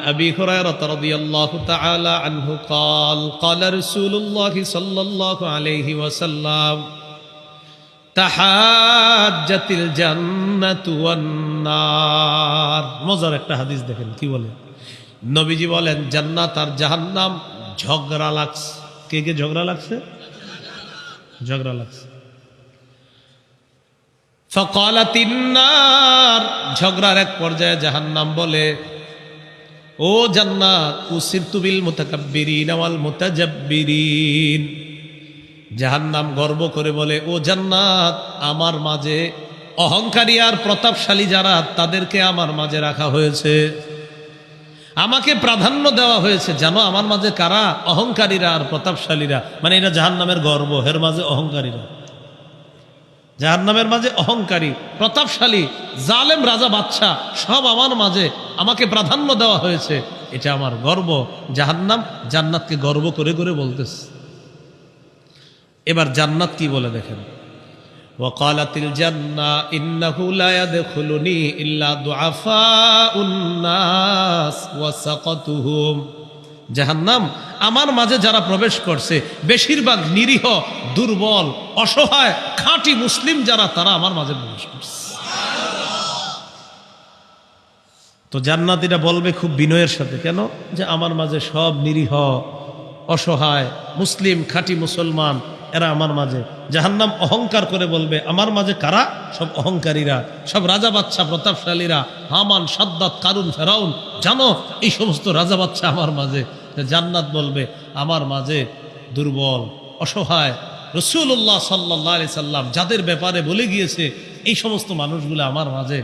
أبي هريرة رضي الله تعالى عنه قال قال رسول الله صلى الله عليه وسلم تحاجت الجنة والنار মজার একটা হাদিস দেখেন কি বলে নবীজি বলেন জান্নাত আর জাহান্নাম ঝগড়া লাগছে কে কে ঝগড়া লাগছে ঝগড়া লাগছে فقالت النار ঝগড়ার এক পর্যায়ে জাহান্নাম বলে ও জান্নাত উসিরতু বিল মুতাকাব্বিরিন ওয়াল মুতাজাব্বিরিন জাহান্নাম গর্ব করে বলে ও জান্নাত আমার মাঝে অহংকারী আর প্রতাপশালী যারা তাদেরকে আমার মাঝে রাখা হয়েছে আমাকে প্রাধান্য দেওয়া হয়েছে জানো আমার মাঝে কারা অহংকারীরা আর প্রতাপশালীরা মানে এটা জাহান্নামের গর্ব এর মাঝে অহংকারীরা জাহান্নামের মাঝে অহংকারী প্রতাপশালী জালেম রাজা বাদশা সব আমার মাঝে আমাকে প্রাধান্য দেওয়া হয়েছে এটা আমার গর্ব জাহান্নাম জান্নাতকে গর্ব করে করে বলতেছে এবার জান্নাত কি বলে দেখেন ওয়াকালাতিল জান্নাহ ইন্নাহু লা ইয়াদখুলুনি ইল্লা দুআফাউন নাস ওয়া সাকাতুহুম জাহান্নাম আমার মাঝে যারা প্রবেশ করছে বেশিরভাগ নিরীহ দুর্বল অসহায় খাঁটি মুসলিম যারা তারা আমার মাঝে প্রবেশ করছে তো জান্নাতীরা বলবে খুব বিনয়ের সাথে কেন যে আমার মাঝে সব নিরীহ অসহায় মুসলিম খাঁটি মুসলমান এরা আমার মাঝে জাহান্নাম অহংকার করে বলবে আমার মাঝে কারা সব অহংকারীরা সব রাজা বাদশা প্রতাপশালীরা হামান সাদ্দাত কারুন ফেরাউন জানো এই সমস্ত রাজা বাদশা আমার মাঝে জান্নাত বলবে আমার মাঝে দুর্বল অসহায় রাসূলুল্লাহ সাল্লাল্লাহু আলাইহি সাল্লাম যাদের ব্যাপারে বলে গিয়েছে এই সমস্ত মানুষগুলো আমার মাঝে